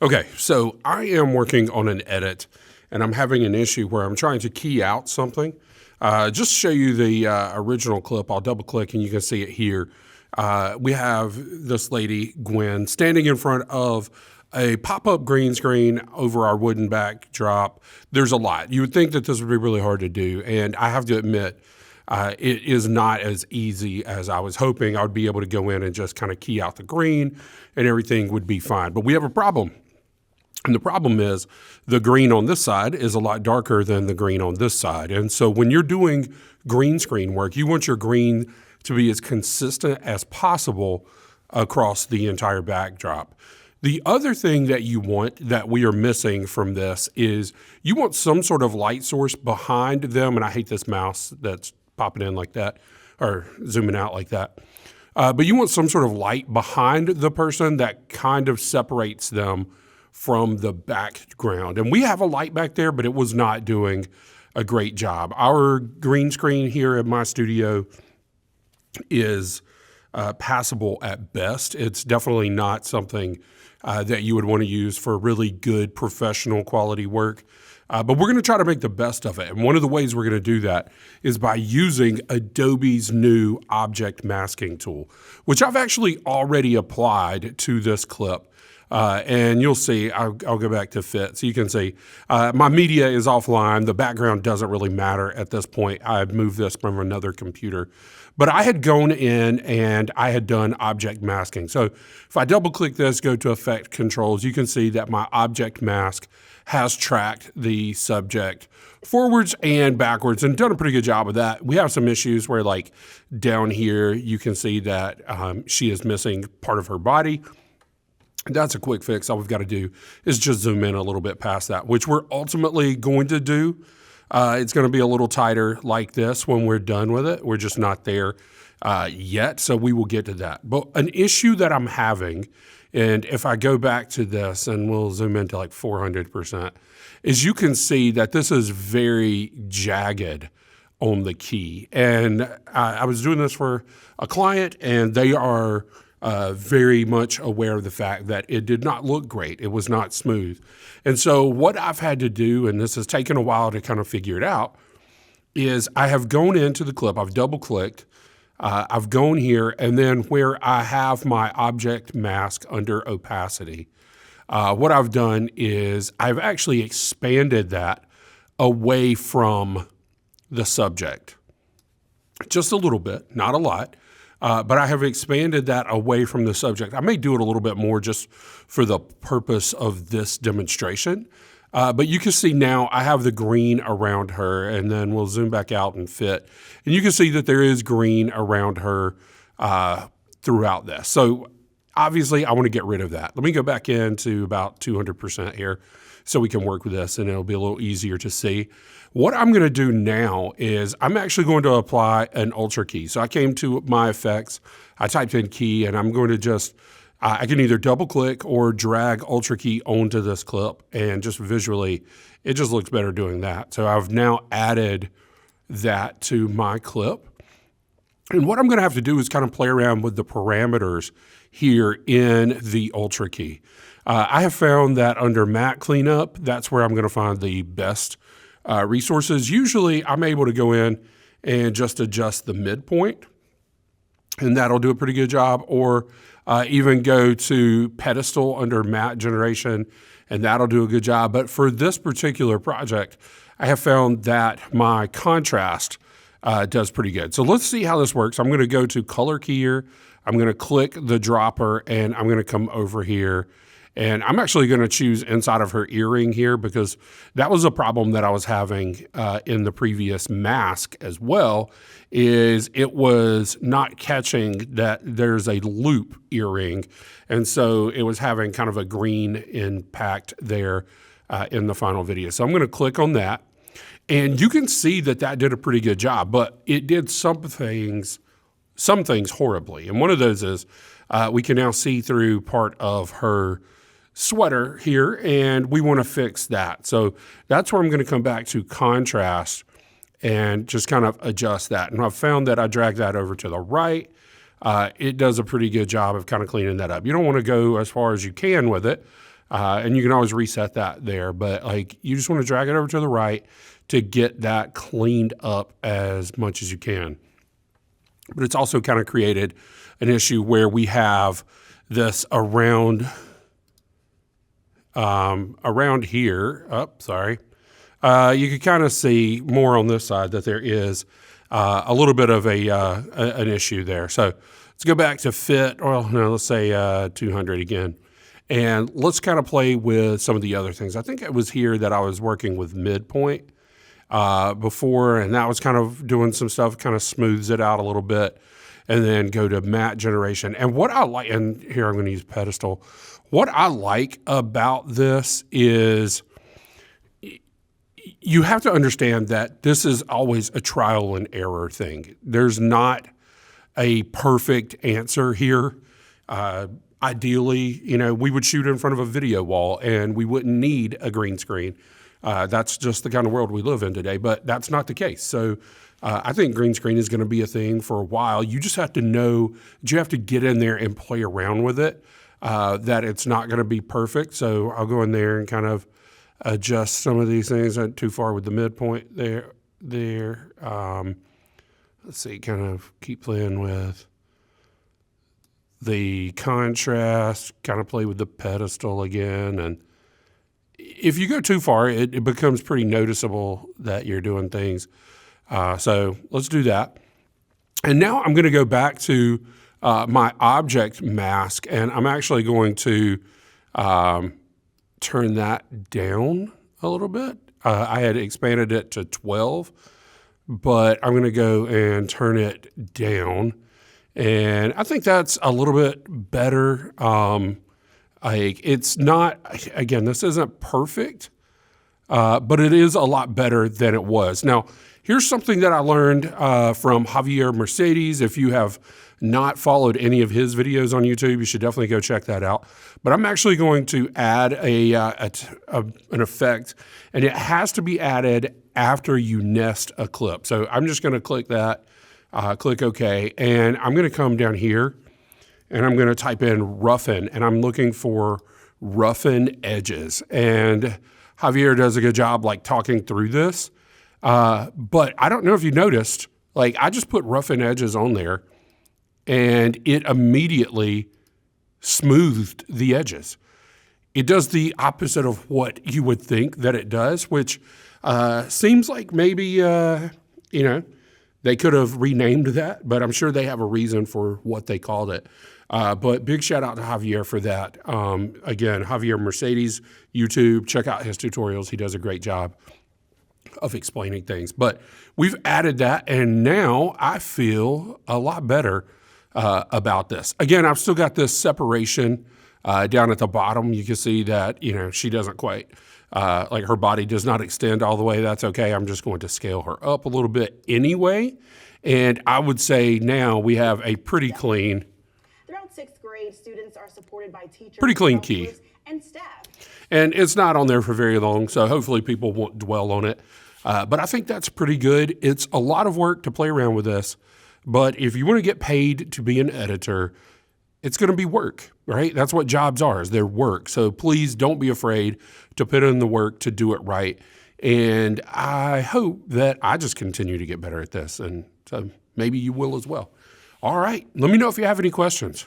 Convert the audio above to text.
Okay, so I am working on an edit and I'm having an issue where I'm trying to key out something. Just to show you the original clip, I'll double click and you can see it here. We have this lady, Gwen, standing in front of a pop-up green screen over our wooden backdrop. There's a lot. You would think that this would be really hard to do, and I have to admit, it is not as easy as I was hoping. I would be able to go in and just kind of key out the green and everything would be fine. But we have a problem. And the problem is the green on this side is a lot darker than the green on this side. And so when you're doing green screen work, you want your green to be as consistent as possible across the entire backdrop. The other thing that you want that we are missing from this is you want some sort of light source behind them. And I hate this mouse that's popping in like that or zooming out like that. But you want some sort of light behind the person that kind of separates them from the background. And we have a light back there, but it was not doing a great job. Our green screen here at my studio is passable at best. It's definitely not something that you would want to use for really good professional quality work. But we're going to try to make the best of it. And one of the ways we're going to do that is by using Adobe's new object masking tool, which I've actually already applied to this clip. And you'll see, I'll go back to fit. So you can see my media is offline. The background doesn't really matter at this point. I've moved this from another computer. But I had gone in and I had done object masking. So if I double click this, go to Effect Controls, you can see that my object mask has tracked the subject forwards and backwards and done a pretty good job of that. We have some issues where, like down here, you can see that she is missing part of her body. That's a quick fix. All we've got to do is just zoom in a little bit past that, which we're ultimately going to do. It's going to be a little tighter like this when we're done with it. We're just not there yet, so we will get to that. But an issue that I'm having, and if I go back to this and we'll zoom into like 400%, is you can see that this is very jagged on the key. And I was doing this for a client, and they are very much aware of the fact that it did not look great. It was not smooth. And so what I've had to do, and this has taken a while to kind of figure it out, is I have gone into the clip, I've double clicked, I've gone here, and then where I have my object mask under opacity, what I've done is I've actually expanded that away from the subject. Just a little bit, not a lot. But I have expanded that away from the subject. I may do it a little bit more just for the purpose of this demonstration. But you can see now I have the green around her, and then we'll zoom back out and fit. And you can see that there is green around her throughout this. So obviously I want to get rid of that. Let me go back into about 200% here so we can work with this and it'll be a little easier to see. What I'm going to do now is I'm actually going to apply an Ultra key. So I came to my effects, I typed in key, and I'm going to just, I can either double click or drag Ultra key onto this clip, and just visually, it just looks better doing that. So I've now added that to my clip. And what I'm going to have to do is kind of play around with the parameters here in the Ultra key. I have found that under matte cleanup, that's where I'm going to find the best resources. Usually I'm able to go in and just adjust the midpoint, and that'll do a pretty good job, or even go to pedestal under matte generation, and that'll do a good job. But for this particular project, I have found that my contrast does pretty good. So let's see how this works. I'm going to go to color key here. I'm going to click the dropper, and I'm going to come over here. And I'm actually going to choose inside of her earring here because that was a problem that I was having in the previous mask as well, is it was not catching that there's a loop earring. And so it was having kind of a green impact there in the final video. So I'm going to click on that. And you can see that that did a pretty good job, but it did some things horribly. And one of those is we can now see through part of her sweater here, and we want to fix that. So that's where I'm going to come back to contrast and just kind of adjust that. And I've found that I drag that over to the right. It does a pretty good job of kind of cleaning that up. You don't want to go as far as you can with it, And you can always reset that there, but like you just want to drag it over to the right to get that cleaned up as much as you can. But it's also kind of created an issue where we have this around here. Oh, sorry. You can kind of see more on this side that there is a little bit of an issue there. So let's go back to fit. Well, no, let's say 200 again. And let's kind of play with some of the other things. I think it was here that I was working with midpoint before, and that was kind of doing some stuff, kind of smooths it out a little bit, and then go to matte generation. And what I like, and here I'm going to use pedestal. What I like about this is you have to understand that this is always a trial and error thing. There's not a perfect answer here. Ideally, we would shoot in front of a video wall and we wouldn't need a green screen. That's just the kind of world we live in today, but that's not the case. So I think green screen is going to be a thing for a while. You just have to know that you have to get in there and play around with it, that it's not going to be perfect. So I'll go in there and kind of adjust some of these things. Not too far with the midpoint there. Let's see, kind of keep playing with the contrast, kind of play with the pedestal again. And if you go too far, it becomes pretty noticeable that you're doing things. So let's do that. And now I'm going to go back to my object mask, and I'm actually going to turn that down a little bit. I had expanded it to 12, but I'm going to go and turn it down. And I think that's a little bit better. It's not, again, this isn't perfect, but it is a lot better than it was. Now, here's something that I learned from Javier Mercedes. If you have not followed any of his videos on YouTube, you should definitely go check that out. But I'm actually going to add an effect, and it has to be added after you nest a clip. So I'm just going to click that. Click OK, and I'm going to come down here, and I'm going to type in roughen, and I'm looking for roughen edges. And Javier does a good job like talking through this, but I don't know if you noticed, like I just put roughen edges on there, and it immediately smoothed the edges. It does the opposite of what you would think that it does, which seems like maybe, they could have renamed that, but I'm sure they have a reason for what they called it. But big shout out to Javier for that. Again, Javier Mercedes, YouTube, check out his tutorials. He does a great job of explaining things. But we've added that, and now I feel a lot better about this. Again, I've still got this separation down at the bottom. You can see that, she doesn't quite, like her body does not extend all the way. That's okay. I'm just going to scale her up a little bit anyway. And I would say now we have a pretty clean, throughout 6th grade, students are supported by teachers, pretty clean key, and staff. And it's not on there for very long, so hopefully people won't dwell on it. But I think that's pretty good. It's a lot of work to play around with this, but if you want to get paid to be an editor, it's going to be work, right? That's what jobs are, is they're work. So please don't be afraid to put in the work to do it right. And I hope that I just continue to get better at this. And so maybe you will as well. All right. Let me know if you have any questions.